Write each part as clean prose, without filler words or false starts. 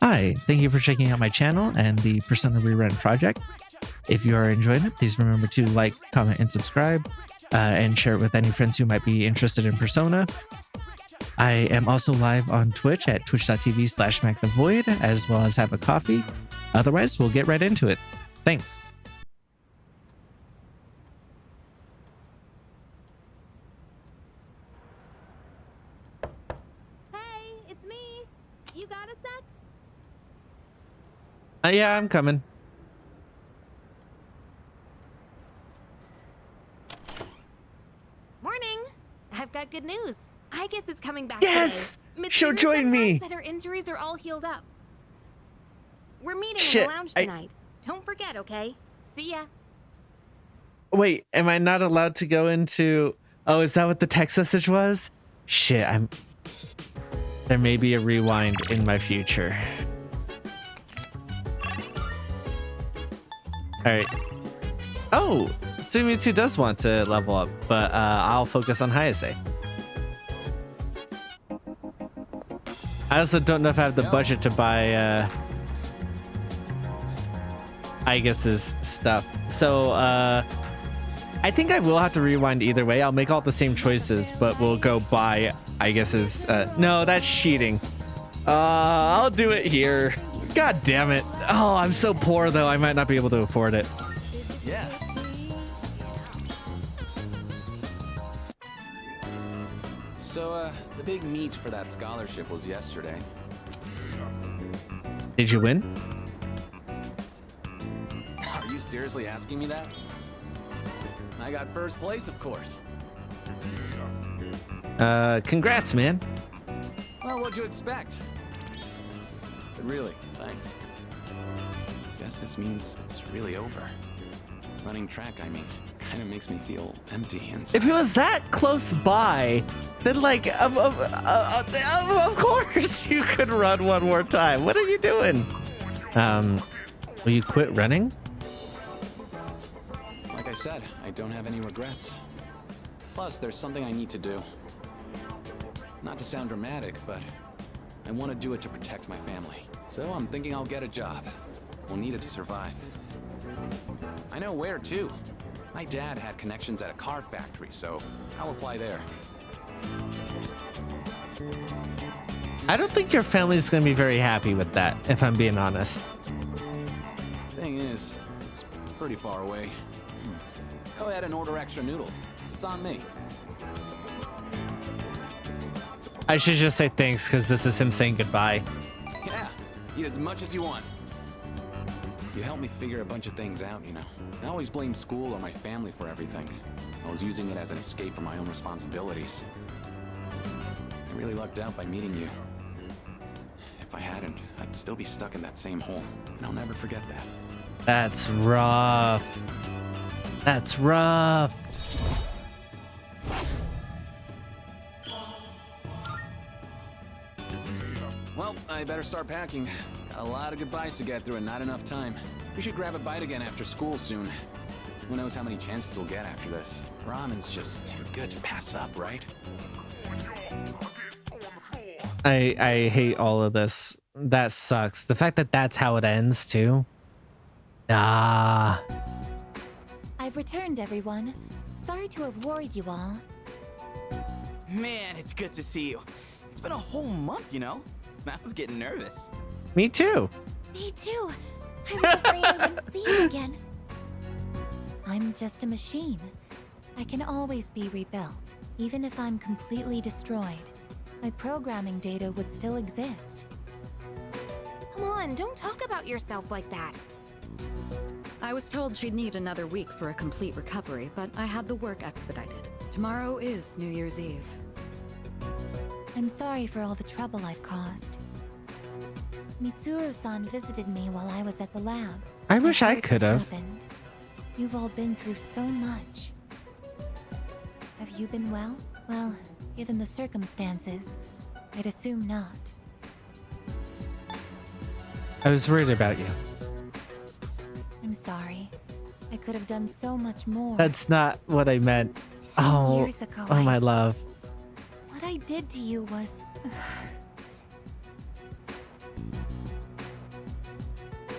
Hi, thank you for checking out my channel and the Persona Rerun project. If you are enjoying it, please remember to like, comment, and subscribe, and share it with any friends who might be interested in Persona. I am also live on Twitch at twitch.tv/MacTheVoid, as well as have a coffee. Otherwise, we'll get right into it. Thanks. Hey, it's me. You got a sec? Yeah, I'm coming. Morning. I've got good news. I guess it's coming back. Yes! Today. She'll join me. Said her injuries are all healed up. We're meeting Shit, in the lounge tonight. Don't forget, okay? See ya. Wait, am I not allowed to go into... Oh, is that what the text message was? Shit, there may be a rewind in my future. Alright. Oh, Sumitsu does want to level up, but I'll focus on Hayase. I also don't know if I have the budget to buy I guess his stuff. So I think I will have to rewind either way. I'll make all the same choices, but we'll go buy I guess his no, that's cheating. I'll do it here. God damn it. Oh, I'm so poor though, I might not be able to afford it. Yeah. So, the big meet for that scholarship was yesterday. Did you win? Are you seriously asking me that? I got first place, of course. Congrats, man. Well, what'd you expect? But really, thanks. Guess this means it's really over. Running track, I mean, kind of makes me feel empty inside. If it was that close by, then like, of course you could run one more time. What are you doing? Will you quit running? Like I said, I don't have any regrets. Plus, there's something I need to do. Not to sound dramatic, but I want to do it to protect my family. So I'm thinking I'll get a job. We'll need it to survive. I know where, too. My dad had connections at a car factory, so I'll apply there. I don't think your family's gonna be very happy with that, if I'm being honest. Thing is, it's pretty far away. Go ahead and order extra noodles. It's on me. I should just say thanks, because this is him saying goodbye. Yeah, eat as much as you want. You helped me figure a bunch of things out, you know. I always blame school or my family for everything. I was using it as an escape from my own responsibilities. I really lucked out by meeting you. If I hadn't, I'd still be stuck in that same hole, and I'll never forget that. That's rough. That's rough. Well, I better start packing. Got a lot of goodbyes to get through and not enough time. We should grab a bite again after school soon. Who knows how many chances we'll get after this. Ramen's just too good to pass up, right? I hate all of this. That sucks. The fact that that's how it ends too. Ah. I've returned, everyone. Sorry to have worried you all. Man, it's good to see you. It's been a whole month, you know? I was getting nervous. Me too. Me too. I was afraid I wouldn't see you again. I'm just a machine. I can always be rebuilt, even if I'm completely destroyed. My programming data would still exist. Come on, don't talk about yourself like that. I was told she'd need another week for a complete recovery, but I had the work expedited. Tomorrow is New Year's Eve. I'm sorry for all the trouble I've caused. Mitsuru-san visited me while I was at the lab. I wish I heard could what have. happened. You've all been through so much. Have you been well? Well, given the circumstances, I'd assume not. I was worried about you. I'm sorry. I could have done so much more. That's not what I meant. 10 years ago, Oh my love. What I did to you was...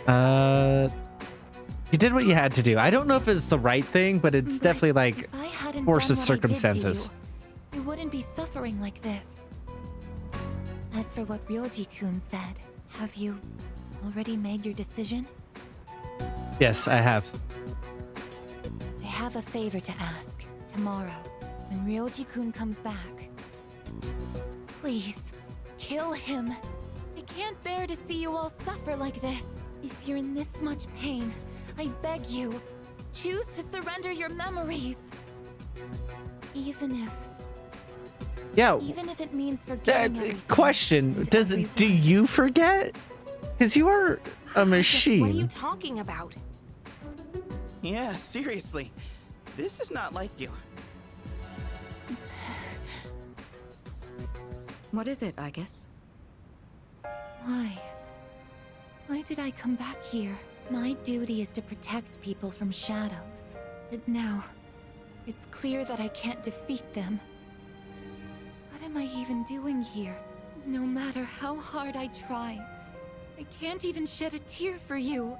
You did what you had to do. I don't know if it's the right thing, but it's But definitely like if I hadn't forces done what I did to circumstances. you wouldn't be suffering like this. As for what Ryoji-kun said, have you already made your decision? Yes, I have. I have a favor to ask. Tomorrow, when Ryoji-kun comes back, please, kill him. I can't bear to see you all suffer like this. If you're in this much pain, I beg you, choose to surrender your memories. Even if it means forgetting everything. Question: and do everyone. you forget? Because you are a What are you machine. talking about? Yeah, seriously. This is not like you. What is it, I guess? Why? Why did I come back here? My duty is to protect people from shadows. But now, it's clear that I can't defeat them. What am I even doing here? No matter how hard I try, I can't even shed a tear for you.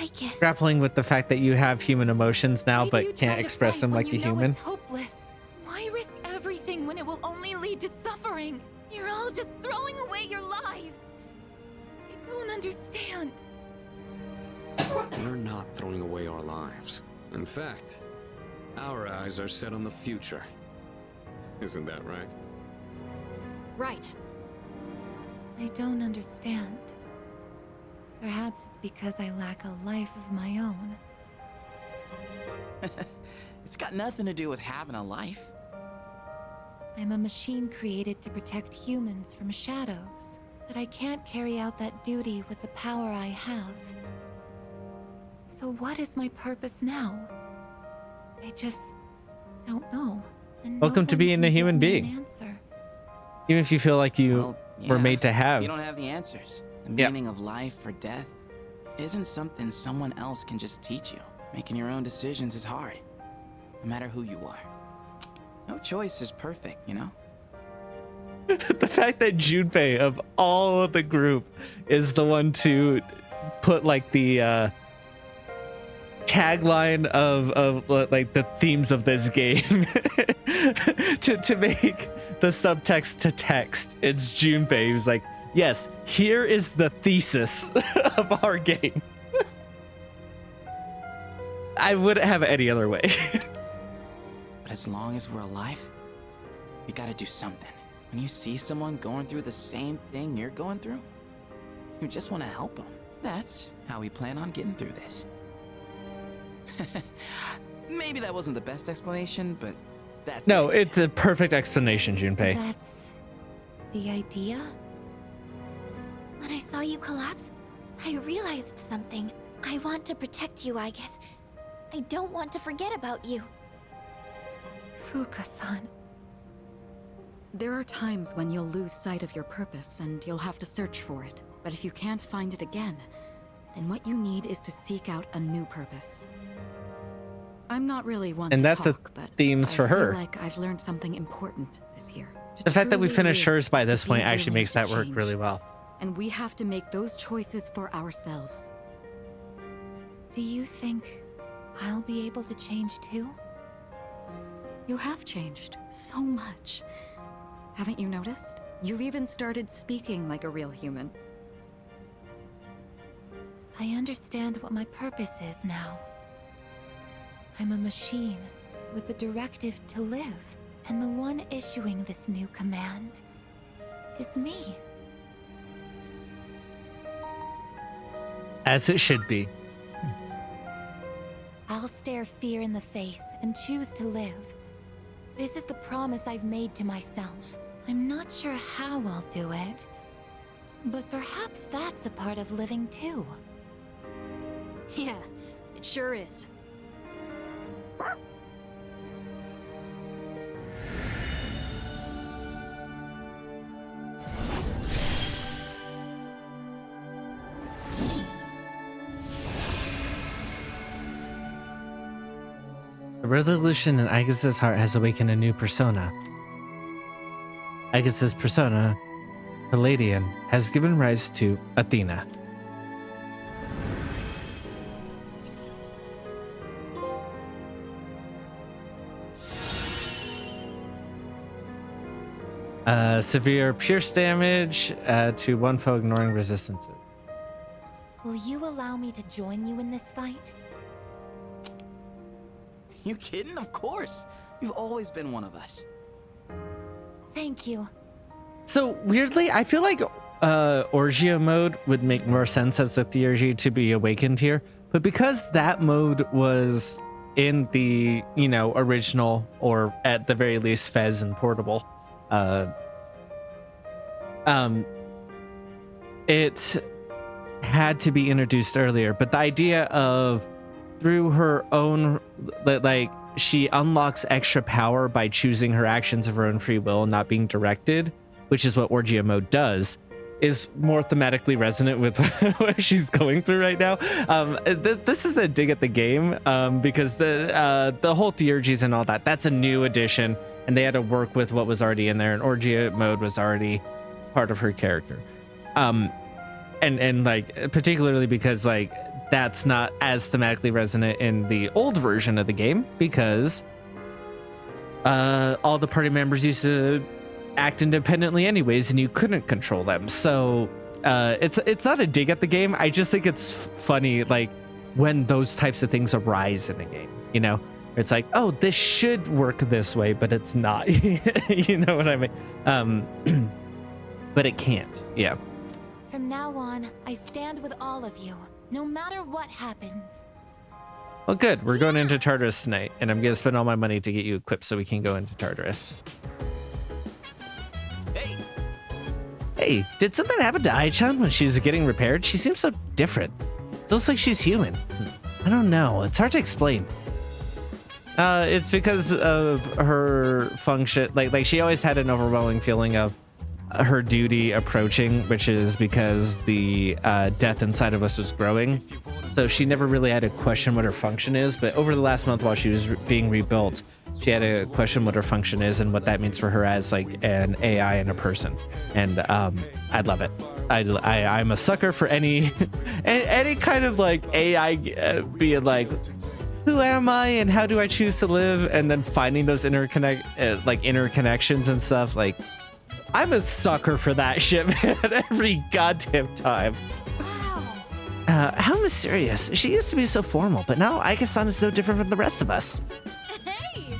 I guess. Grappling with the fact that you have human emotions now, Why do you but try can't to express fight them when like a you know human. It's hopeless. Why risk everything when it will only lead to suffering? You're all just throwing away your lives. I don't understand. We're not throwing away our lives. In fact, our eyes are set on the future. Isn't that right? Right. I don't understand. Perhaps it's because I lack a life of my own. It's got nothing to do with having a life. I'm a machine created to protect humans from shadows, but I can't carry out that duty with the power I have. So what is my purpose now? I just don't know. And no Welcome to one being can a give human me being. an answer. Even if you feel like you Well, were yeah, made to have. You don't have the answers. The Yep. meaning of life or death isn't something someone else can just teach you. Making your own decisions is hard, no matter who you are. No choice is perfect, you know? The fact that Junpei of all of the group is the one to put like the tagline of like the themes of this game to make the subtext to text. It's Junpei who's like, yes, here is the thesis of our game. I wouldn't have it any other way. But as long as we're alive, we gotta do something. When you see someone going through the same thing you're going through, you just want to help them. That's how we plan on getting through this. Maybe that wasn't the best explanation, but that's No, it. it's a perfect explanation, Junpei. That's the idea? When I saw you collapse, I realized something. I want to protect you, I guess. I don't want to forget about you. Fuka-san. There are times when you'll lose sight of your purpose and you'll have to search for it. But if you can't find it again, then what you need is to seek out a new purpose. I'm not really one And to that's the talk, but themes I for her. feel like I've learned something important this year. To The fact that we truly finished live hers by is to this be point actually willing makes to that work change. really well. And we have to make those choices for ourselves. Do you think I'll be able to change too? You have changed so much. Haven't you noticed? You've even started speaking like a real human. I understand what my purpose is now. I'm a machine with the directive to live, and the one issuing this new command is me. As it should be. I'll stare fear in the face and choose to live. This is the promise I've made to myself. I'm not sure how I'll do it, but perhaps that's a part of living too. Yeah, it sure is. The resolution in Agatha's heart has awakened a new persona. Agatha's persona, Palladian, has given rise to Athena. Severe pierce damage to one foe ignoring resistances. Will you allow me to join you in this fight? You kidding? Of course. You've always been one of us. Thank you. So weirdly, I feel like Orgia mode would make more sense as the theurgy to be awakened here, but because that mode was in the, you know, original, or at the very least Fez and Portable, it had to be introduced earlier. But the idea of through her own, like, she unlocks extra power by choosing her actions of her own free will and not being directed, which is what Orgia mode does, is more thematically resonant with what she's going through right now. This is a dig at the game, because the whole theurgies and all that, that's a new addition, and they had to work with what was already in there, and Orgia mode was already part of her character. And like, particularly because like that's not as thematically resonant in the old version of the game, because all the party members used to act independently anyways, and you couldn't control them. So it's not a dig at the game. I just think it's funny, like, when those types of things arise in a game, you know, it's like, oh, this should work this way, but it's not. You know what I mean? But it can't. Yeah. From now on, I stand with all of you, no matter what happens. Well, good. We're going into Tartarus tonight, and I'm going to spend all my money to get you equipped so we can go into Tartarus. Hey, did something happen to Ai-chan when she was getting repaired? She seems so different. It looks like she's human. I don't know. It's hard to explain. It's because of her function. Like she always had an overwhelming feeling of her duty approaching, which is because the death inside of us was growing. So she never really had to question what her function is. But over the last month while she was being rebuilt, she had to question what her function is and what that means for her as like an AI and a person. And I love it. I'm a sucker for any any kind of like AI being like, who am I and how do I choose to live? And then finding those interconnections and stuff. Like, I'm a sucker for that shit, man, every goddamn time. Wow. How mysterious. She used to be so formal, but now Aika-san is no different from the rest of us. Hey!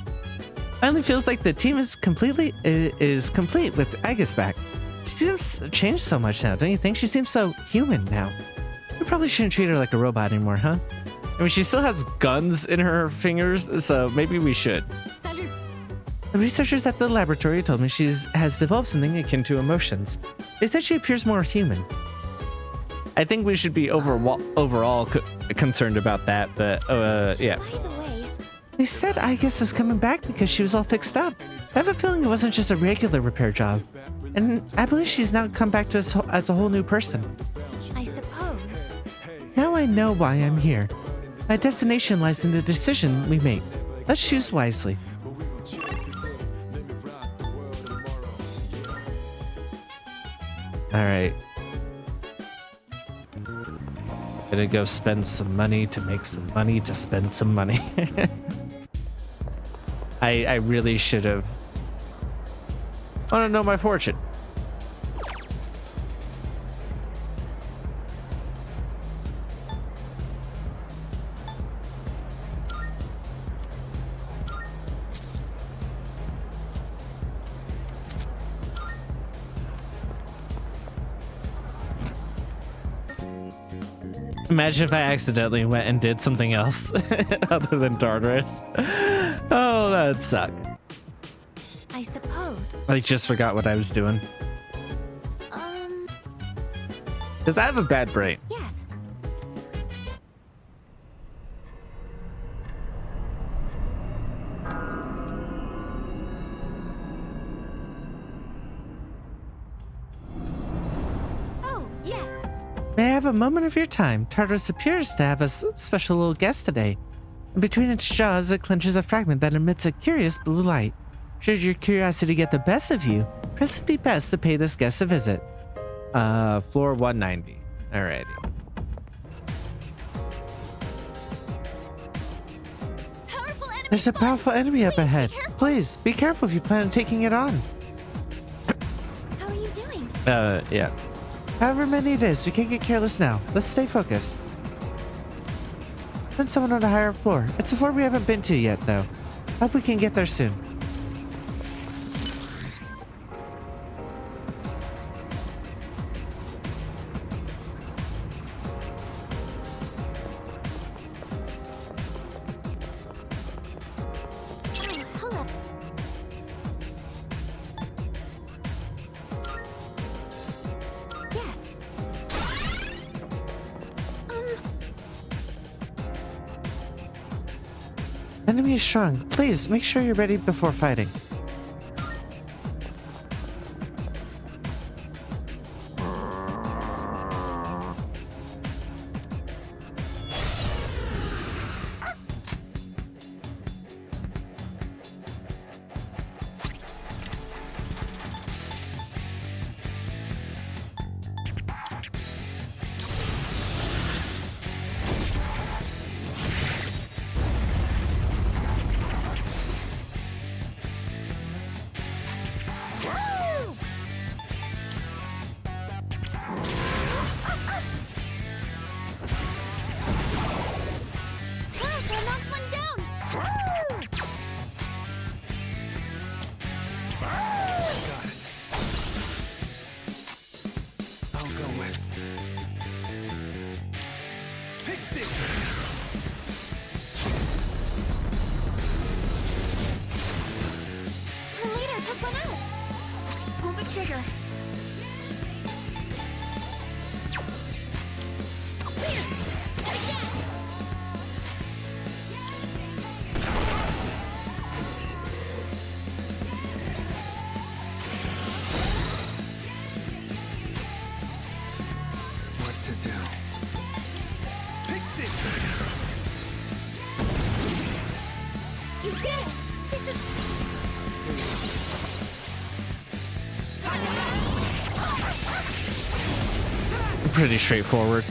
Finally feels like the team is complete with Aika's back. She seems changed so much now, don't you think? She seems so human now. We probably shouldn't treat her like a robot anymore, huh? I mean, she still has guns in her fingers, so maybe we should. Salut! The researchers at the laboratory told me she has developed something akin to emotions. They said she appears more human. I think we should be overall concerned about that, but yeah. By the way, They said Aigis was coming back because she was all fixed up. I have a feeling it wasn't just a regular repair job. And I believe she's now come back to us as a whole new person. I suppose. Now I know why I'm here. My destination lies in the decision we make. Let's choose wisely. Alright. Gonna go spend some money to make some money to spend some money. I really should have. I want to know my fortune. Imagine if I accidentally went and did something else other than Tartarus. Oh, that'd suck. I suppose. I just forgot what I was doing. Because I have a bad brain. Yes. Oh, yes. May I have a moment of your time? Tartarus appears to have a special little guest today. And between its jaws, it clenches a fragment that emits a curious blue light. Should your curiosity get the best of you, press it be best to pay this guest a visit. Floor 190. Alrighty. Powerful enemy. There's a powerful enemy up Please be ahead. careful. Please, be careful if you plan on taking it on. Yeah. However many it is, we can't get careless now. Let's stay focused. Send someone on a higher floor. It's a floor we haven't been to yet, though. Hope we can get there soon. Hold up. Yes. Enemy is strong. Please, make sure you're ready before fighting. Trigger. What to do? Pixie! You did it! This is... Pretty straightforward.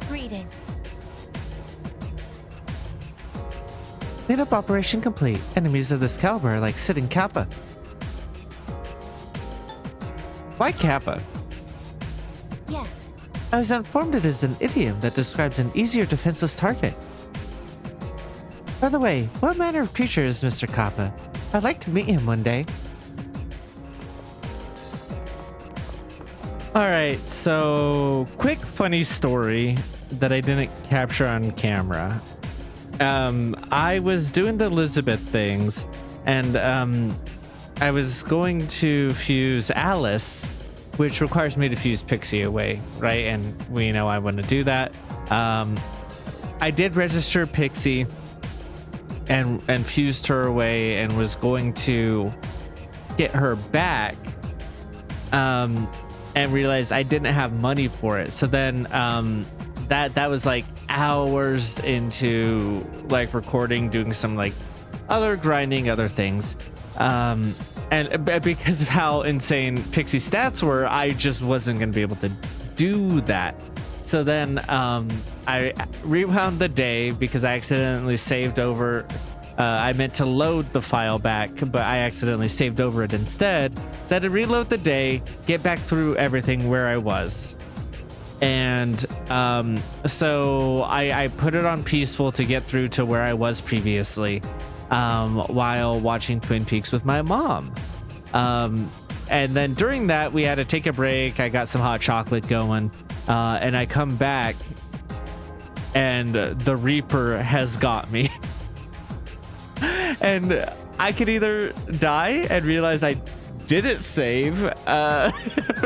Greetings. Cleanup operation complete. Enemies of this caliber are like sitting Kappa. Why Kappa? Yes. I was informed it is an idiom that describes an easier defenseless target. By the way, what manner of creature is Mr. Kappa? I'd like to meet him one day. Alright, so quick funny story that I didn't capture on camera. I was doing the Elizabeth things, and I was going to fuse Alice, which requires me to fuse Pixie away, right? And we know I want to do that. I did register Pixie and fused her away and was going to get her back, and realized I didn't have money for it. So then that was like hours into like recording, doing some like other grinding, other things, and because of how insane Pixie stats were, I just wasn't gonna be able to do that. So then I rewound the day because I accidentally saved over. I meant to load the file back, but I accidentally saved over it instead. So I had to reload the day, get back through everything where I was. And so I put it on peaceful to get through to where I was previously, while watching Twin Peaks with my mom. And then during that, we had to take a break. I got some hot chocolate going, and I come back and the Reaper has got me. And I could either die and realize I didn't save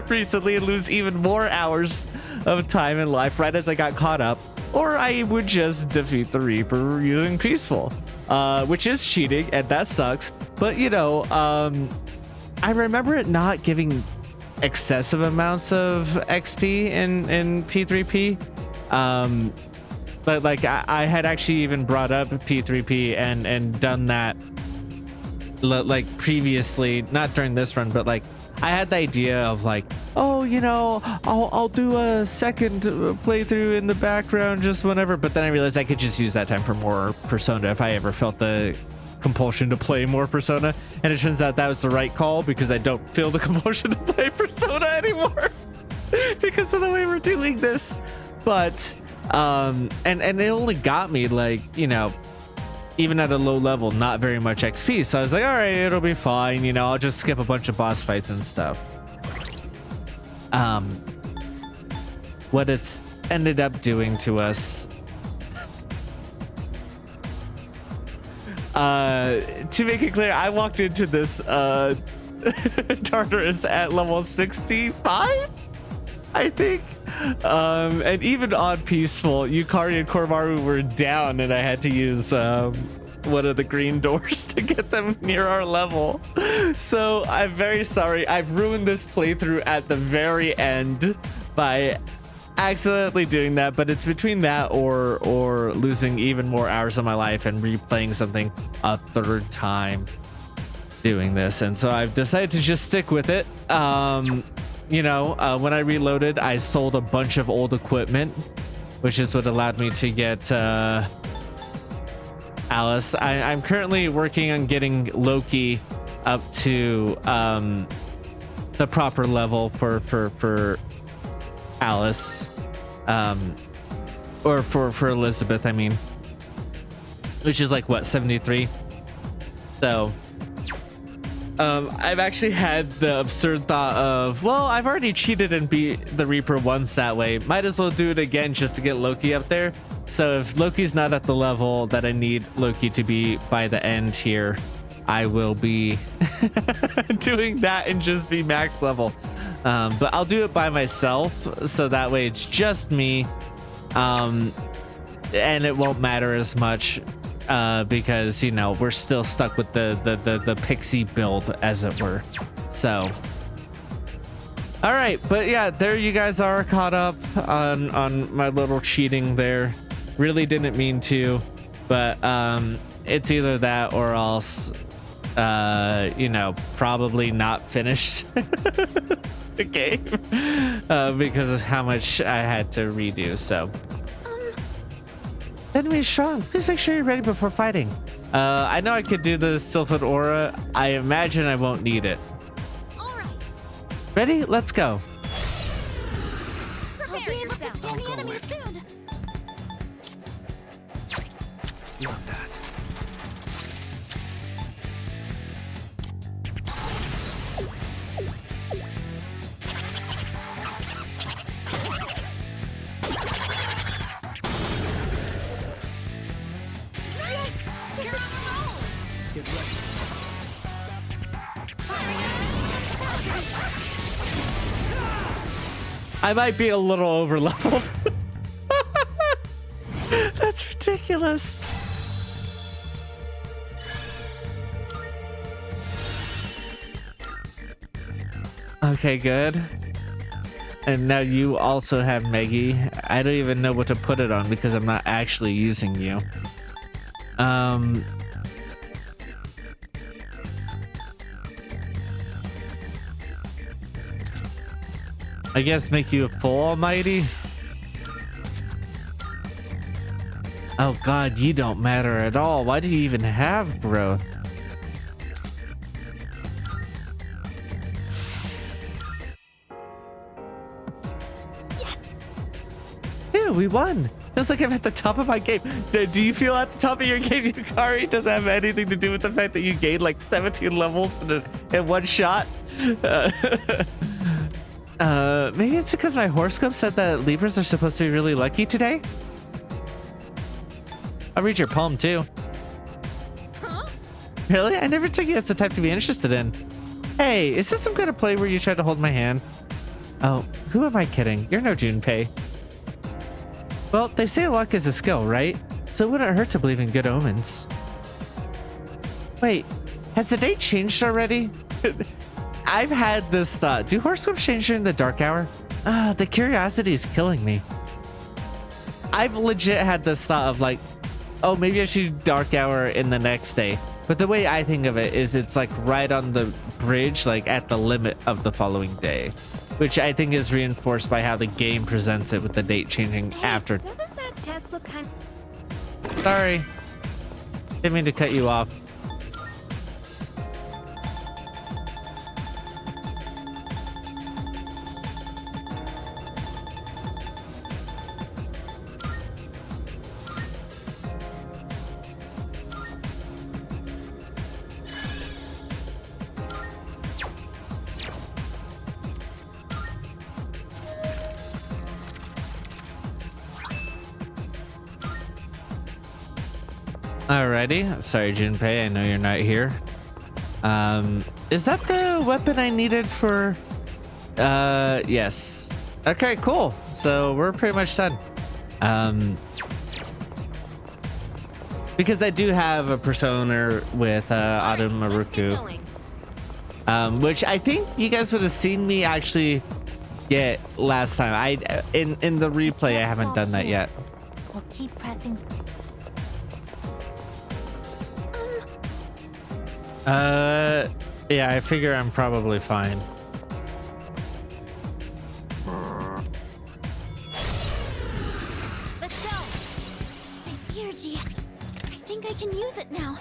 recently and lose even more hours of time in life right as I got caught up, or I would just defeat the Reaper using peaceful, which is cheating and that sucks. But you know, I remember it not giving excessive amounts of XP in P3P. But like I had actually even brought up P3P and done that like previously, not during this run, but like I had the idea of like, oh, you know, I'll do a second playthrough in the background just whenever. But then I realized I could just use that time for more Persona if I ever felt the compulsion to play more Persona. And it turns out that was the right call, because I don't feel the compulsion to play Persona anymore because of the way we're doing this. But and it only got me like, you know, even at a low level, not very much XP. So I was like, all right, it'll be fine. You know, I'll just skip a bunch of boss fights and stuff. What it's ended up doing to us, to make it clear, I walked into this Tartarus at level 65, I think. And even on peaceful, Yukari and Koromaru were down, and I had to use one of the green doors to get them near our level. So I'm very sorry. I've ruined this playthrough at the very end by accidentally doing that, but it's between that or losing even more hours of my life and replaying something a third time doing this. And so I've decided to just stick with it. You know, when I reloaded, I sold a bunch of old equipment, which is what allowed me to get Alice. I'm currently working on getting Loki up to the proper level for Alice, or for Elizabeth, I mean, which is like what, 73. So I've actually had the absurd thought of, well, I've already cheated and beat the Reaper once that way. Might as well do it again just to get Loki up there. So if Loki's not at the level that I need Loki to be by the end here, I will be doing that and just be max level. But I'll do it by myself, so that way it's just me. And it won't matter as much. Because, you know, we're still stuck with the pixie build, as it were. So all right, but yeah, there you guys are, caught up on my little cheating there. Really didn't mean to, but it's either that or else you know, probably not finished the game because of how much I had to redo. So enemy is strong. Please make sure you're ready before fighting. I know I could do the Sylphid Aura. I imagine I won't need it. All right. Ready? Let's go. I'll be able to scan the enemy soon. Not that. Yes! This is so! Get ready. I might be a little over leveled. That's ridiculous. Okay, good. And now you also have Meggy. I don't even know what to put it on because I'm not actually using you. I guess make you a full almighty. Oh god, you don't matter at all. Why do you even have growth? Yeah, we won. Feels like I'm at the top of my game. Do you feel at the top of your game, Yukari? Does it have anything to do with the fact that you gained like 17 levels in one shot? Maybe it's because my horoscope said that Libras are supposed to be really lucky today. I'll read your palm too. Huh? Really? I never took you as the type to be interested in. Hey, is this some kind of play where you tried to hold my hand? Oh, who am I kidding? You're no Junpei. Well, they say luck is a skill, right? So it wouldn't hurt to believe in good omens. Wait, has the date changed already? I've had this thought. Do horoscopes change during the dark hour? The curiosity is killing me. I've legit had this thought of like, oh, maybe I should do Dark Hour in the next day. But the way I think of it is it's like right on the bridge, like at the limit of the following day, which I think is reinforced by how the game presents it with the date changing after. Doesn't that chest look kind Sorry. Didn't mean to cut you off. Alrighty. Sorry, Junpei. I know you're not here. Is that the weapon I needed for... yes. Okay, cool. So we're pretty much done. Because I do have a persona with Autumn Maruku. Which I think you guys would have seen me actually get last time. In the replay, I haven't done that yet. We'll keep pressing. Yeah, I figure I'm probably fine. Let's go. My Gear, I think I can use it now.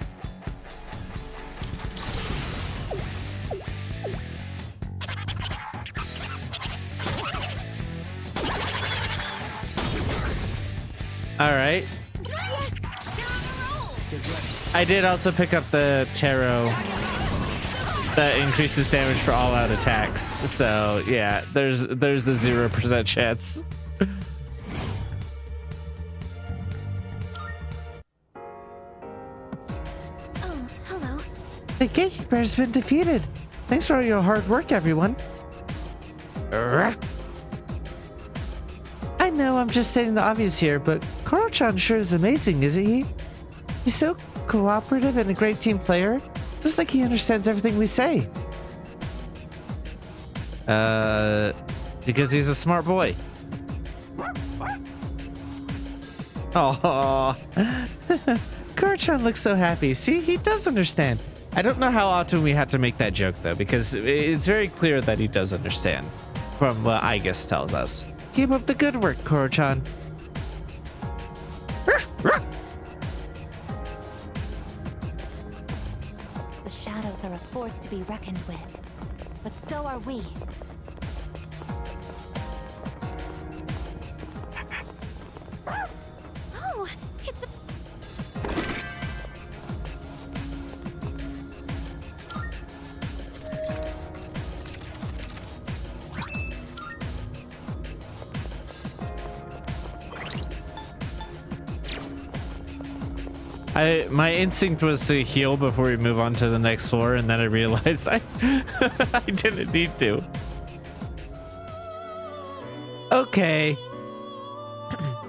All right. Yes! Get on a roll! I did also pick up the tarot that increases damage for all out attacks. So yeah, there's a 0% chance. Oh, hello. The gatekeeper has been defeated. Thanks for all your hard work, everyone. I know I'm just stating the obvious here, but Koro-chan sure is amazing, isn't he? He's so cooperative and a great team player. It looks like he understands everything we say. Because he's a smart boy. Oh, Koro-chan looks so happy. See, he does understand. I don't know how often we have to make that joke though, because it's very clear that he does understand from what Aigis tells us. Keep up the good work, Koro-chan. The shadows are a force to be reckoned with, but so are we. Oh, it's a... My instinct was to heal before we move on to the next floor, and then I realized I didn't need to. Okay.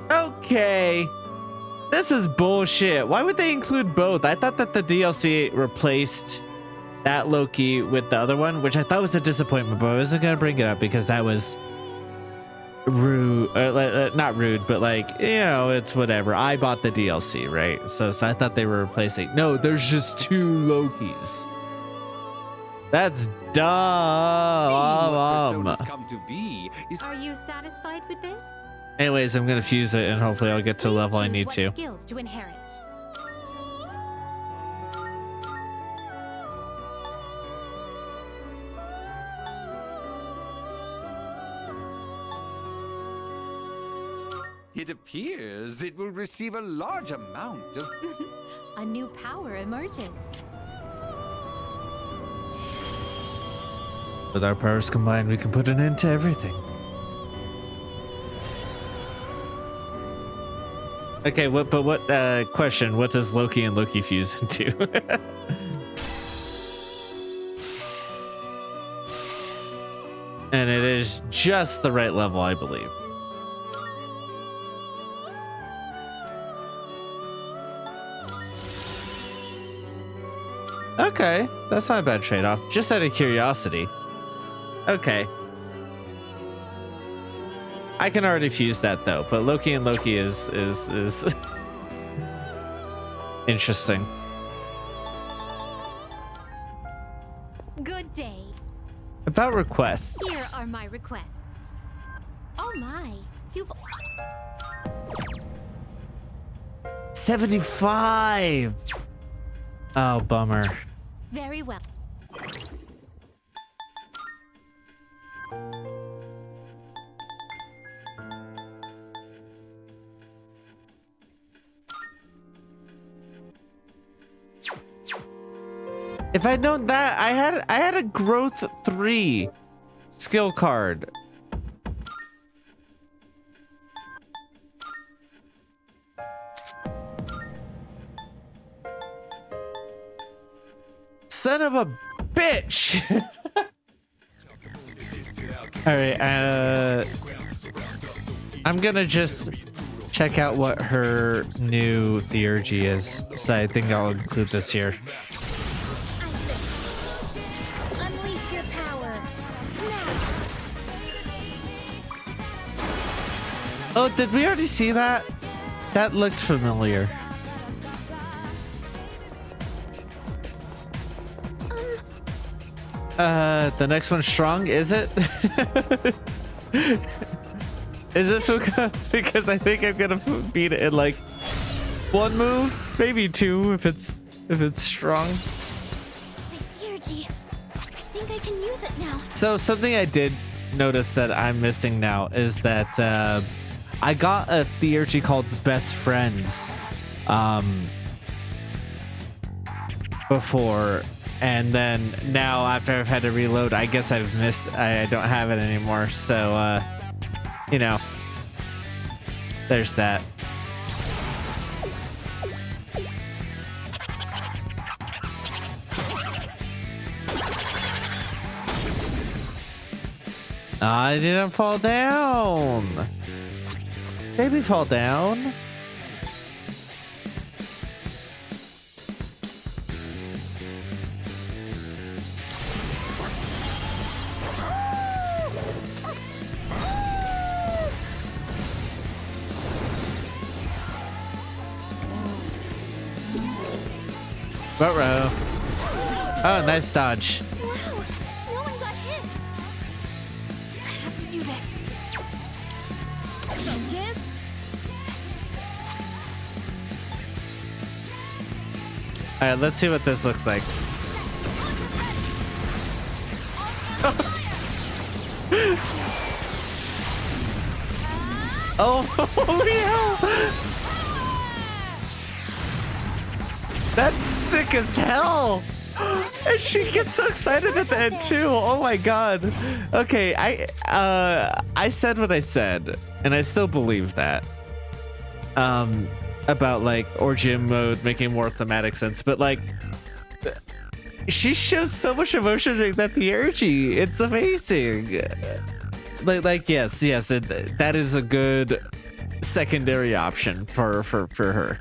Okay. This is bullshit. Why would they include both? I thought that the DLC replaced that Loki with the other one, which I thought was a disappointment, but I wasn't gonna bring it up because that was rude, not rude, but like, you know, it's whatever. I bought the DLC, right? So I thought they were replacing. No, there's just two Lokis. That's dumb. Come to be is Are you satisfied with this? Anyways, I'm gonna fuse it and hopefully I'll get to the Please level I choose need what to. skills to inherit. it appears it will receive a large amount of A new power emerges. With our powers combined, we can put an end to everything. Okay, what question, what does Loki and Loki fuse into? And it is just the right level, I believe. Okay, that's not a bad trade-off. Just out of curiosity. Okay. I can already fuse that though, but Loki and Loki is interesting. Good day. About Here requests. are my requests. Oh my, you've 75. Oh, bummer. very well. If I'd known that, I had a growth 3 skill card. Son of a bitch. All right, I'm gonna just check out what her new theurgy is. So I think I'll include this here. Unleash your power. Now. Oh, did we already see that? That looked familiar. The next one's strong, is it? Is it Fuka? Because I think I'm gonna beat it in like 1 move, maybe 2 if it's strong. My theurgy. I think I can use it now. So something I did notice that I'm missing now is that I got a theurgy called Best Friends before, and then now after I've had to reload, I guess I don't have it anymore. So you know, there's that. I didn't fall down. Baby fall down. Ruh-roh. Oh, nice dodge. Wow, no one got hit. I have to do this. Focus. All right, let's see what this looks like. Oh, holy hell! That's sick as hell! And she gets so excited at the end too. Oh my god. Okay, I said what I said, and I still believe that. About like Origin mode making more thematic sense, but like she shows so much emotion during that theurgy. It's amazing. Like yes, that is a good secondary option for her.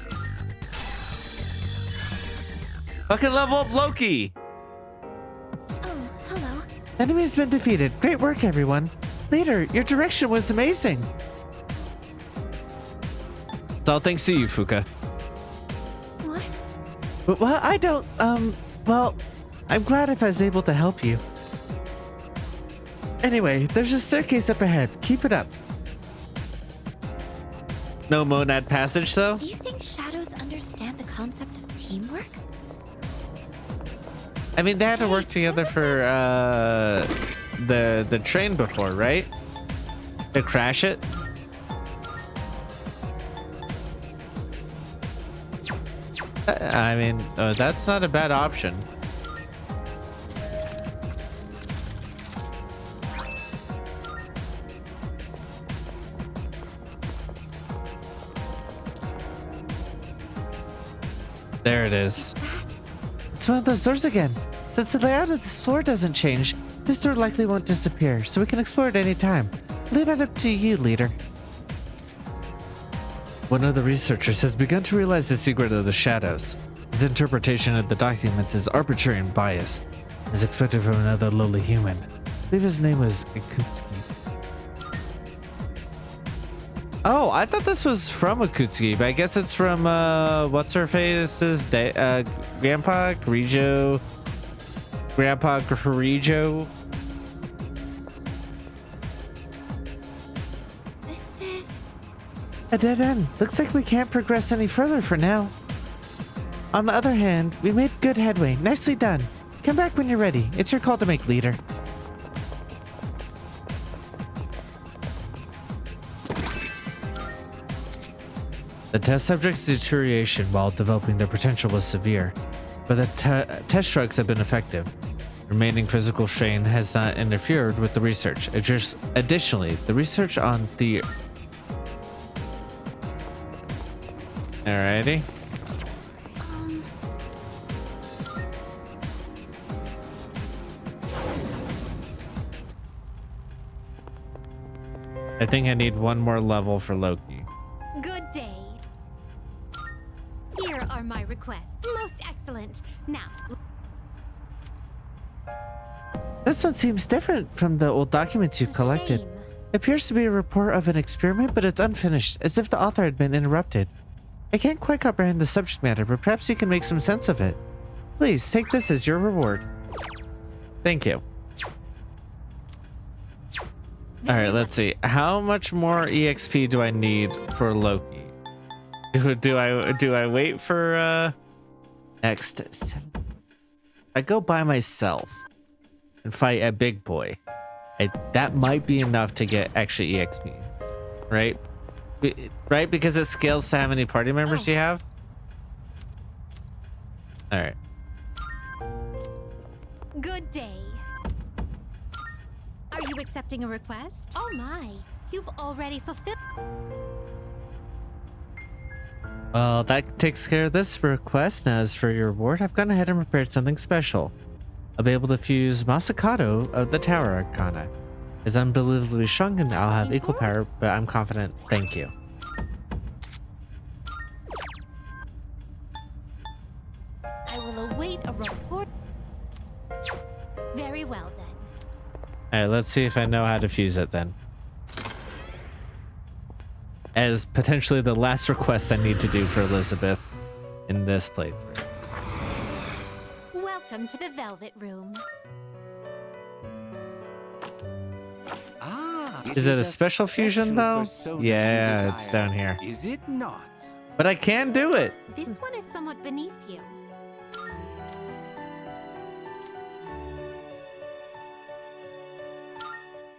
Fucking level up Loki. Oh, hello. Enemy's been defeated. Great work, everyone. Leader, your direction was amazing. It's all thanks to you, Fuka. What? Well, I don't, well, I'm glad if I was able to help you. Anyway, there's a staircase up ahead. Keep it up. No monad passage, though? Do you think shadows understand the concept of teamwork? I mean, they had to work together for, the train before, right? To crash it? I mean, that's not a bad option. There it is. It's one of those doors again. Since the layout of this floor doesn't change, this door likely won't disappear, so we can explore it any time. Leave that up to you, leader. One of the researchers has begun to realize the secret of the shadows. His interpretation of the documents is arbitrary and biased, as expected from another lowly human. I believe his name was Ikutsky. Oh, I thought this was from Akutsuki, but I guess it's from what's her face's Grandpa Grijo. Grandpa Grijo. This is... A dead end. Looks like we can't progress any further for now. On the other hand, we made good headway. Nicely done. Come back when you're ready. It's your call to make, leader. The test subject's deterioration while developing their potential was severe, but the test drugs have been effective. Remaining physical strain has not interfered with the research. Additionally, the research on the... Alrighty. I think I need one more level for Loki. Good day. Here are my requests. Most excellent. Now, This one seems different from the old documents you collected. shame. It appears to be a report of an experiment, but it's unfinished, as if the author had been interrupted. I can't quite comprehend the subject matter, but perhaps you can make some sense of it. Please, take this as your reward. Thank you. Alright, let's see. How much more EXP do I need for Loki? Do I wait for next 7? I go by myself and fight a big boy. That might be enough to get extra EXP, right? Right, because it scales to how many party members you have. All right. Good day. Are you accepting a request? Oh my, you've already fulfilled. Well, that takes care of this request. Now, as for your reward, I've gone ahead and prepared something special. I'll be able to fuse Masakato of the Tower Arcana. It's unbelievably strong and I'll have equal power, but I'm confident. Thank you. I will await a report. Very well then. Alright, let's see if I know how to fuse it then. As potentially the last request I need to do for Elizabeth in this playthrough. Welcome to the Velvet Room. Is it a special fusion though? persona Yeah, you it's desire, down here. Is it not? But I can do it. This one is somewhat beneath you.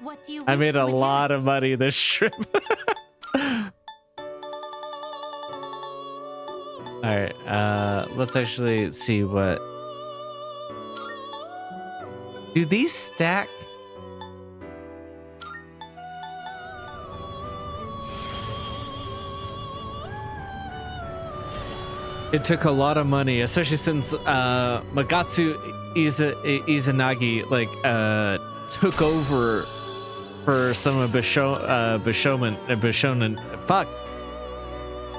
What do you I wish made to a lot of inherit? money this trip. Alright, let's actually see what... Do these stack? It took a lot of money, especially since Magatsu Izanagi took over for some of Bishonen. Fuck,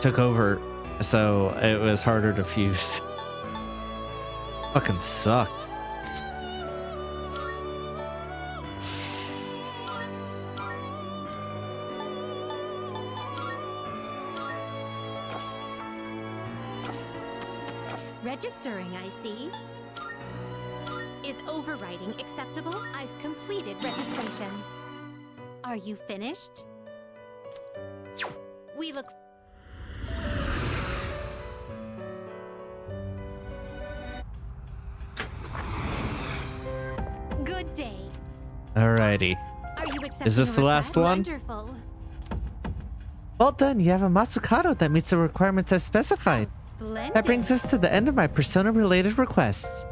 took over, so it was harder to fuse. Fucking sucked. Registering, I see. Is overwriting acceptable? I've completed registration. Are you finished? We look... Good day. Alrighty. Are you accepting Is this a the last request? one? Wonderful. Well done, you have a Masakato that meets the requirements as specified. Splendid. That brings us to the end of my persona-related requests.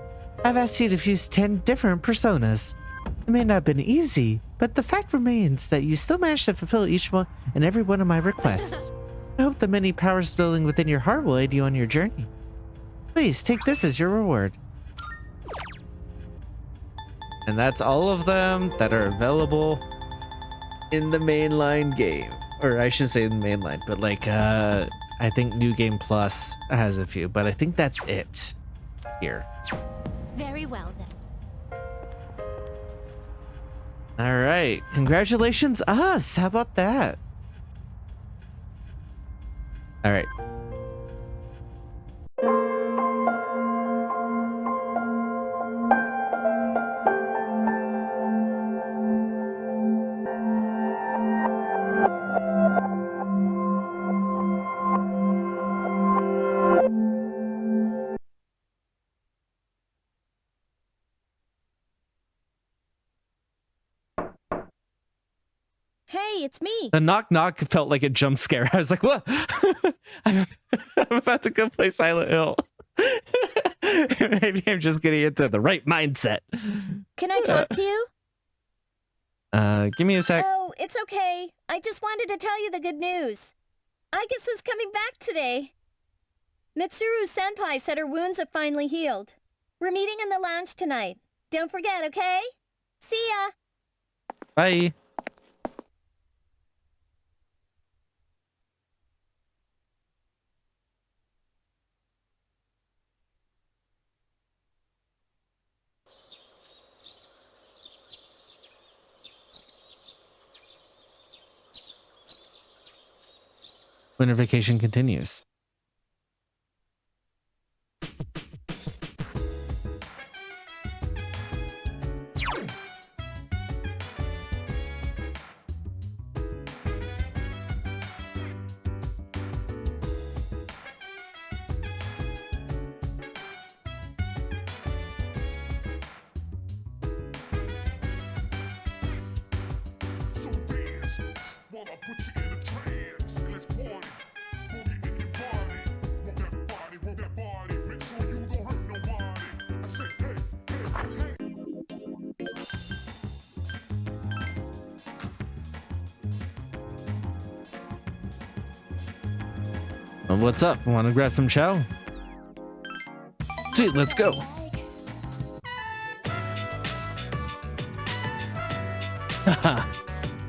I've asked you to fuse 10 different personas. It may not have been easy, but the fact remains that you still managed to fulfill each one and every one of my requests. I hope the many powers building within your heart will aid you on your journey. Please, take this as your reward. And that's all of them that are available in the mainline game. Or I shouldn't say in the mainline, but like, I think New Game Plus has a few, but I think that's it here. Very well then. All right, congratulations us. How about that? All right. Hey, it's me. The knock knock felt like a jump scare. I was like, what? I'm about to go play Silent Hill. Maybe I'm just getting into the right mindset. Can I talk to you? Give me a sec. Oh, it's okay. I just wanted to tell you the good news. Agus is coming back today. Mitsuru-senpai said her wounds have finally healed. We're meeting in the lounge tonight. Don't forget, okay? See ya! Bye. Winter vacation continues. Well, what's up? Want to grab some chow? Sweet, let's go.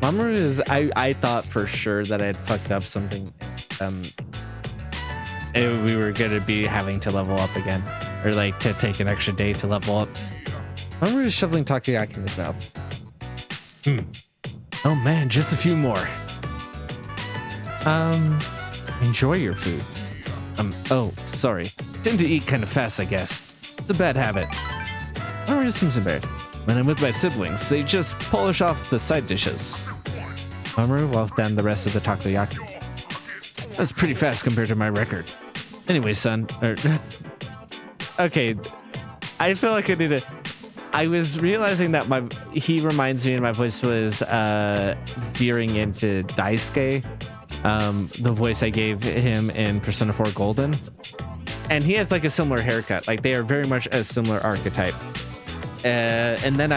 Mamoru is. I thought for sure that I had fucked up something. We were gonna be having to level up again, or like to take an extra day to level up. Mamoru is shoveling takoyaki in his mouth. Oh man, just a few more. Enjoy your food. Oh, sorry. Tend to eat kind of fast, I guess. It's a bad habit. Mamoru just seems embarrassed. When I'm with my siblings, they just polish off the side dishes. Mamoru wolfed down the rest of the takoyaki. That's pretty fast compared to my record. Anyway, son. Okay, I feel like I need to... I was realizing that he reminds me, and my voice was veering into Daisuke, the voice I gave him in Persona 4 Golden. And he has like a similar haircut. Like they are very much a similar archetype. And then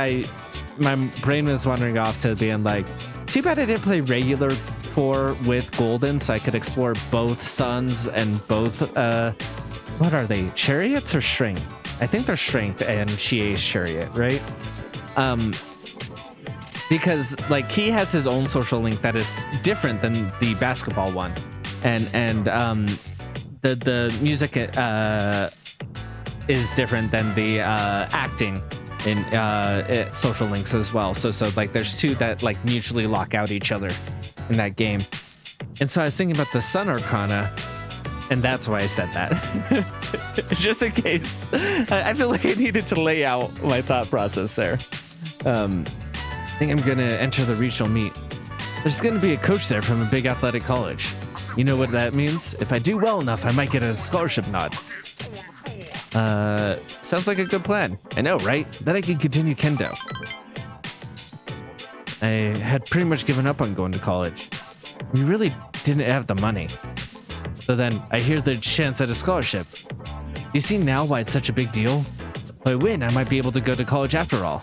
my brain was wandering off to being like, too bad I didn't play regular 4 with Golden so I could explore both Suns and both, what are they? Chariots or Strength? I think they're Strength and Chie's Chariot, right? Because like he has his own social link that is different than the basketball one. And the music is different than the acting in social links as well. So like there's two that like mutually lock out each other in that game. And so I was thinking about the Sun Arcana, and that's why I said that. Just in case. I feel like I needed to lay out my thought process there. I think I'm gonna enter the regional meet. There's gonna be a coach there from a big athletic college. You know what that means? If I do well enough, I might get a scholarship nod. Sounds like a good plan. I know, right? Then I can continue kendo. I had pretty much given up on going to college. We really didn't have the money. So then I hear the chance at a scholarship. You see now why it's such a big deal? If I win, I might be able to go to college after all.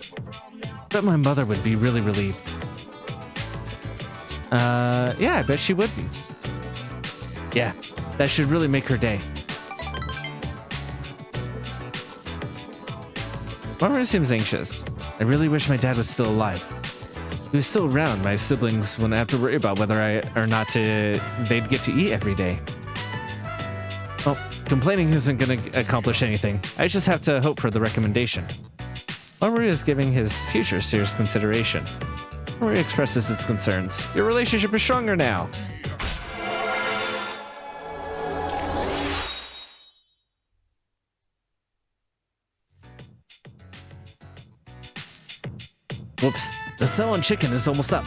Bet my mother would be really relieved. Yeah, I bet she would be. Yeah, that should really make her day. Mamoru seems anxious. I really wish my dad was still alive. If he was still around, my siblings wouldn't have to worry about whether they'd get to eat every day. Well, complaining isn't going to accomplish anything. I just have to hope for the recommendation. Mamoru is giving his future serious consideration. Mamoru expresses its concerns. Your relationship is stronger now. Whoops. The cell on chicken is almost up,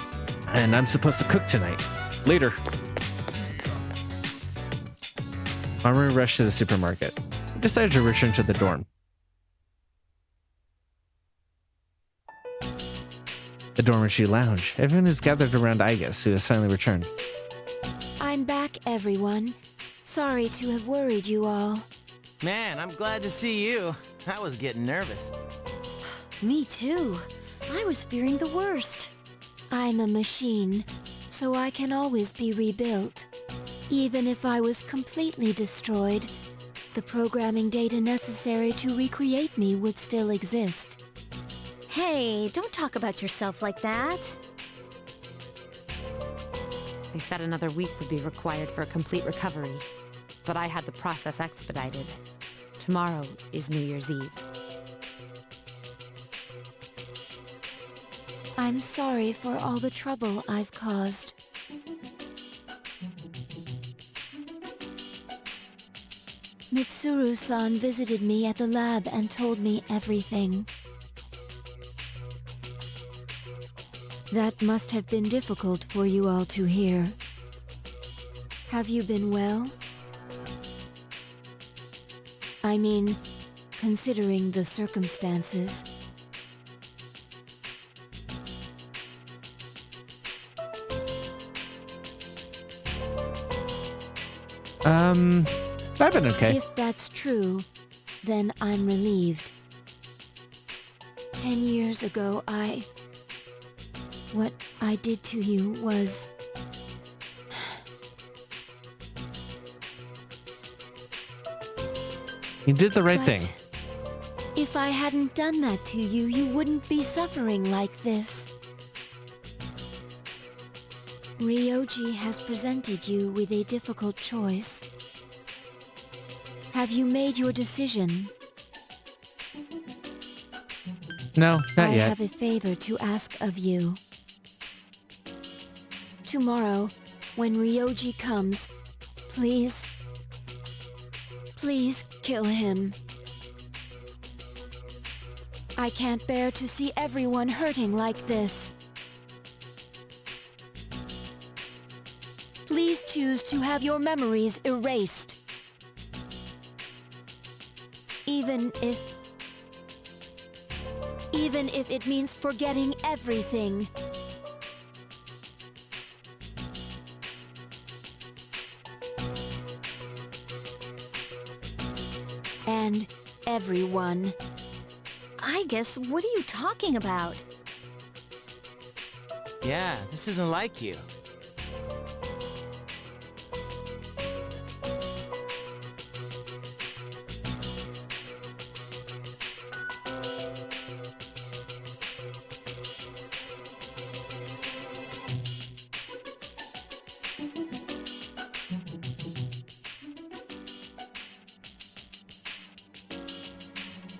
and I'm supposed to cook tonight. Later. Mamoru rushed to the supermarket. He decided to return to the dorm. The dormitory lounge. Everyone is gathered around Igus, who has finally returned. I'm back, everyone. Sorry to have worried you all. Man, I'm glad to see you. I was getting nervous. Me too. I was fearing the worst. I'm a machine, so I can always be rebuilt. Even if I was completely destroyed, the programming data necessary to recreate me would still exist. Hey, don't talk about yourself like that. They said another week would be required for a complete recovery, but I had the process expedited. Tomorrow is New Year's Eve. I'm sorry for all the trouble I've caused. Mitsuru-san visited me at the lab and told me everything. That must have been difficult for you all to hear. Have you been well? I mean, considering the circumstances. I've been okay. If that's true, then I'm relieved. 10 years ago, what I did to you was... You did the right But thing. if I hadn't done that to you, you wouldn't be suffering like this. Ryoji has presented you with a difficult choice. Have you made your decision? No, not I yet. have a favor to ask of you. Tomorrow, when Ryoji comes, please kill him. I can't bear to see everyone hurting like this. Please choose to have your memories erased. Even if it means forgetting everything. And everyone. I guess, what are you talking about? Yeah, this isn't like you.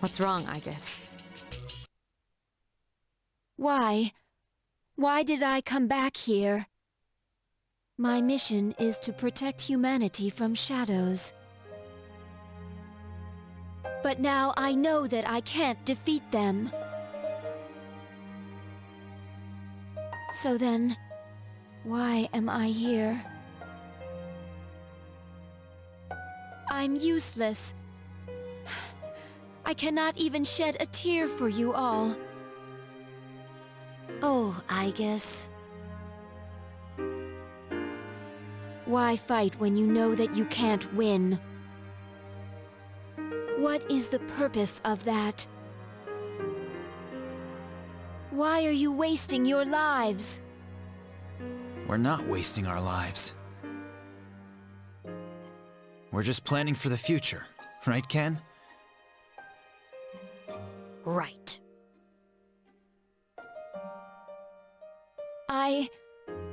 What's wrong, I guess? Why? Why did I come back here? My mission is to protect humanity from shadows. But now I know that I can't defeat them. So then, why am I here? I'm useless. I cannot even shed a tear for you all. Oh, I guess. Why fight when you know that you can't win? What is the purpose of that? Why are you wasting your lives? We're not wasting our lives. We're just planning for the future, right, Ken? Right.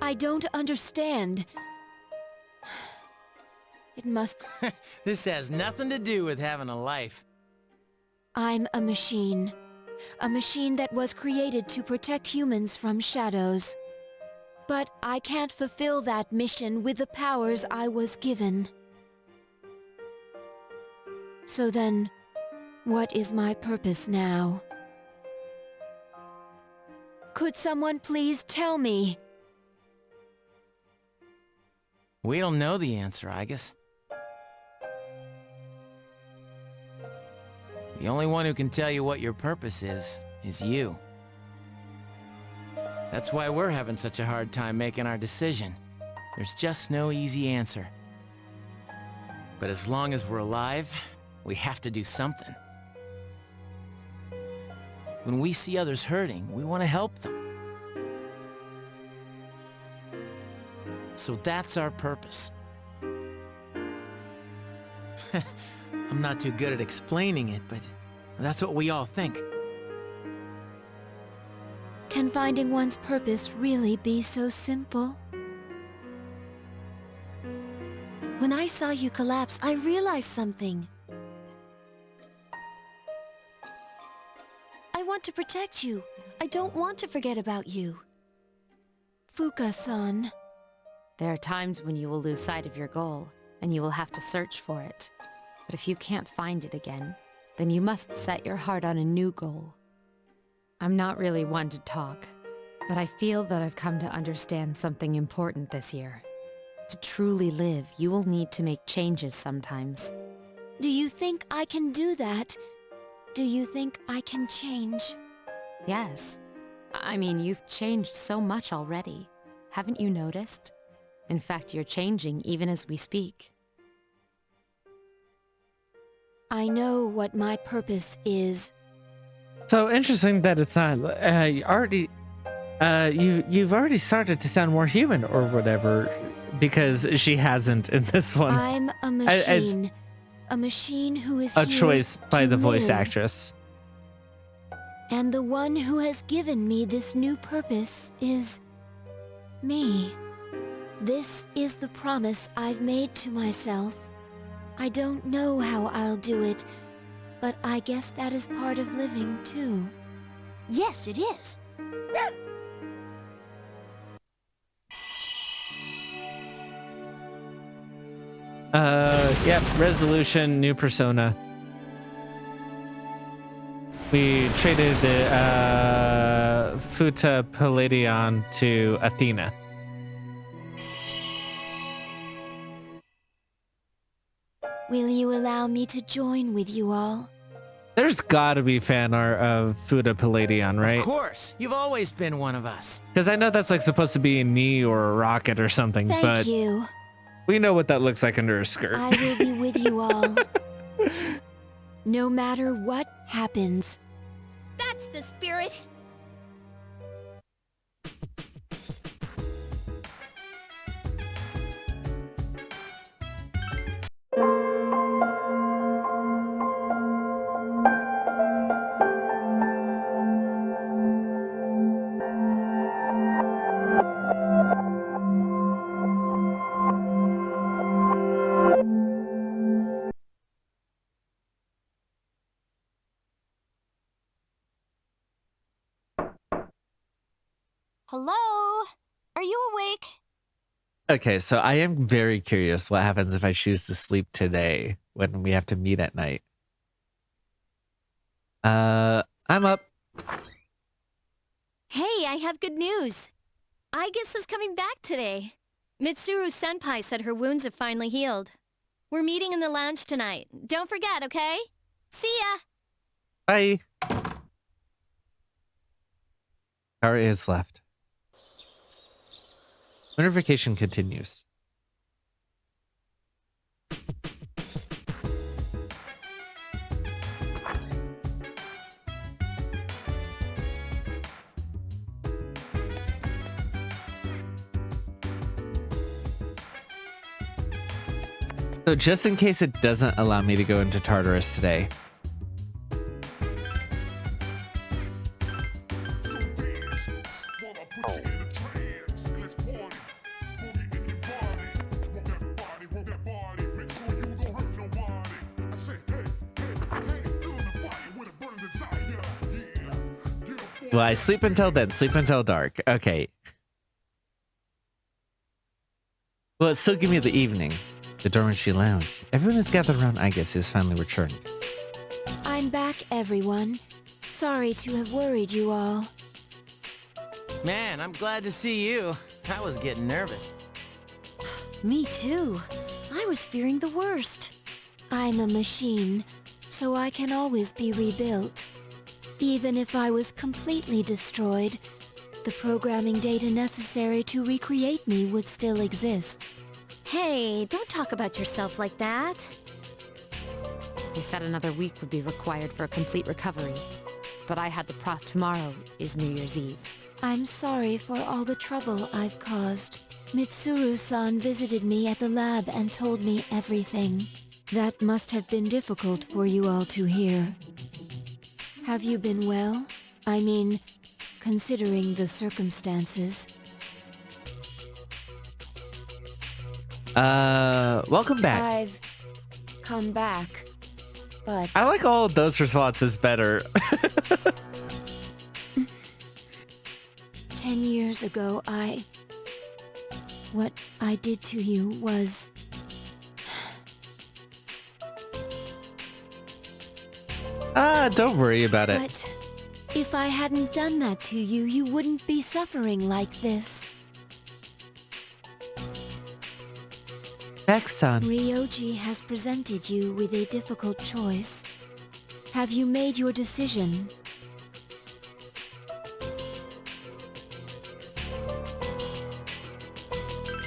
I don't understand. It must... This has nothing to do with having a life. I'm a machine. A machine that was created to protect humans from shadows. But I can't fulfill that mission with the powers I was given. So then, what is my purpose now? Could someone please tell me? We don't know the answer, Igus. The only one who can tell you what your purpose is you. That's why we're having such a hard time making our decision. There's just no easy answer. But as long as we're alive, we have to do something. When we see others hurting, we want to help them. So that's our purpose. I'm not too good at explaining it, but that's what we all think. Can finding one's purpose really be so simple? When I saw you collapse, I realized something. I want to protect you. I don't want to forget about you. Fuka-san. There are times when you will lose sight of your goal, and you will have to search for it. But if you can't find it again, then you must set your heart on a new goal. I'm not really one to talk, but I feel that I've come to understand something important this year. To truly live, you will need to make changes sometimes. Do you think I can do that? Do you think I can change? Yes. I mean, you've changed so much already. Haven't you noticed? In fact, you're changing even as we speak. I know what my purpose is. So interesting that it's not you've already started to sound more human or whatever, because she hasn't in this one. I'm a machine. A machine who is a here choice by to the voice live. actress. And the one who has given me this new purpose is me. This is the promise I've made to myself. I don't know how I'll do it, but I guess that is part of living too. Yes, it is. Yep, resolution, new persona. We traded the Futa Palladion to Athena. Will you allow me to join with you all? There's gotta be fan art of Futa Palladion, right? Of course, you've always been one of us. Because I know that's like supposed to be a knee or a rocket or something, Thank but you. we know what that looks like under a skirt. I will be with you all. No matter what happens. That's the spirit. Hello? Are you awake? Okay, so I am very curious what happens if I choose to sleep today when we have to meet at night. I'm up. Hey, I have good news. Igus is coming back today. Mitsuru Senpai said her wounds have finally healed. We're meeting in the lounge tonight. Don't forget, okay? See ya! Bye. Kara is left. Winter vacation continues. So just in case it doesn't allow me to go into Tartarus today, well, I sleep until then, sleep until dark. Okay. Well, it's still give me the evening. The Dormancy Lounge. Everyone is gathered around Igus, who has finally returned. I'm back, everyone. Sorry to have worried you all. Man, I'm glad to see you. I was getting nervous. Me too. I was fearing the worst. I'm a machine, so I can always be rebuilt. Even if I was completely destroyed, the programming data necessary to recreate me would still exist. Hey, don't talk about yourself like that. They said another week would be required for a complete recovery. But I had the proth tomorrow is New Year's Eve. I'm sorry for all the trouble I've caused. Mitsuru-san visited me at the lab and told me everything. That must have been difficult for you all to hear. Have you been well? I mean, considering the circumstances. Welcome back. I've come back, but... I like all of those responses better. 10 years ago, what I did to you was... Don't worry about it. But if I hadn't done that to you, you wouldn't be suffering like this. Max-san. Ryoji has presented you with a difficult choice. Have you made your decision?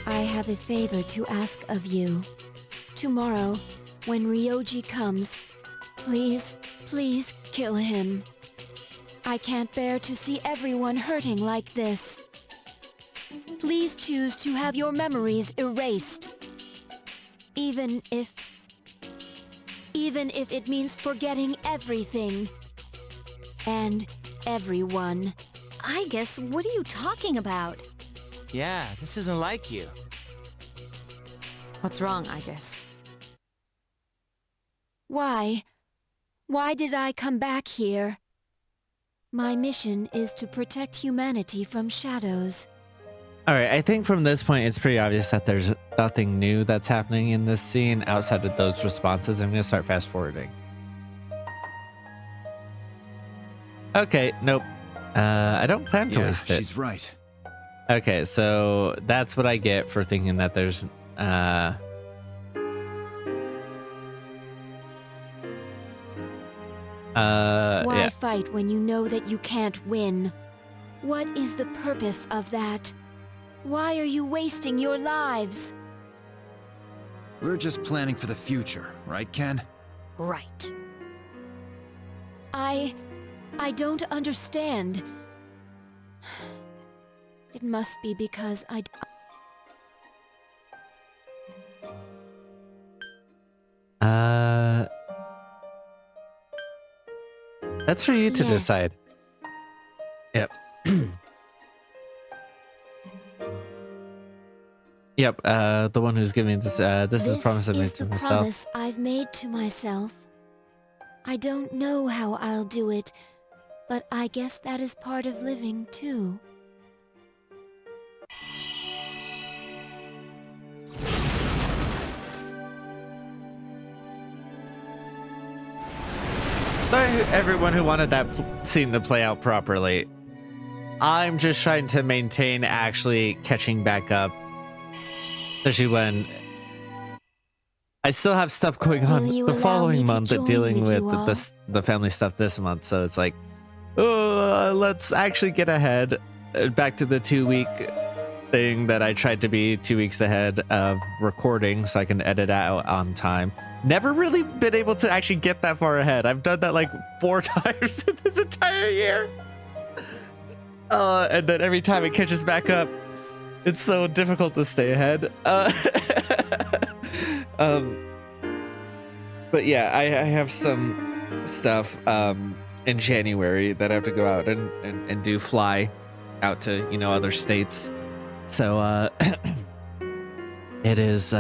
I have a favor to ask of you. Tomorrow, when Ryoji comes, please, please kill him. I can't bear to see everyone hurting like this. Please choose to have your memories erased. Even if it means forgetting everything. And everyone. I guess, what are you talking about? Yeah, this isn't like you. What's wrong, I guess? Why? Why did I come back here? My mission is to protect humanity from shadows. All right, I think from this point, it's pretty obvious that there's nothing new that's happening in this scene outside of those responses. I'm going to start fast forwarding. Okay, nope. I don't plan to waste it. She's right. Okay, so that's what I get for thinking that there's... Why yeah. fight when you know that you can't win? What is the purpose of that? Why are you wasting your lives? We're just planning for the future, right, Ken? Right. I don't understand. It must be because That's for you to Yes. decide. Yep. Yep, the one who's giving this, this is a promise I made to the myself. promise I've made to myself. I don't know how I'll do it, but I guess that is part of living, too. Sorry, everyone who wanted that scene to play out properly. I'm just trying to maintain actually catching back up. Especially when I still have stuff going on Will you the allow following me to month, join dealing with with you all? the family stuff this month. So it's like, oh, let's actually get ahead. Back to the 2-week thing that I tried to be 2 weeks ahead of recording so I can edit out on time. Never really been able to actually get that far ahead. I've done that like 4 times in this entire year. And then every time it catches back up, it's so difficult to stay ahead. But yeah, I have some stuff in January that I have to go out and do, fly out to, you know, other states. So it is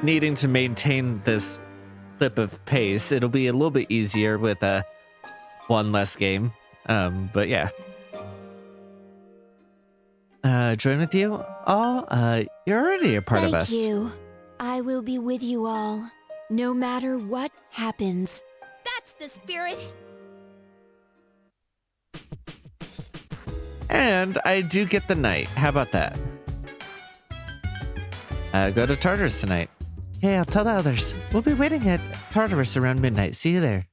needing to maintain this clip of pace. It'll be a little bit easier with one less game. But yeah. Join with you all? You're already a part of us. Thank you. I will be with you all, no matter what happens. That's the spirit! And I do get the night. How about that? Go to Tartarus tonight. Hey, I'll tell the others. We'll be waiting at Tartarus around midnight. See you there.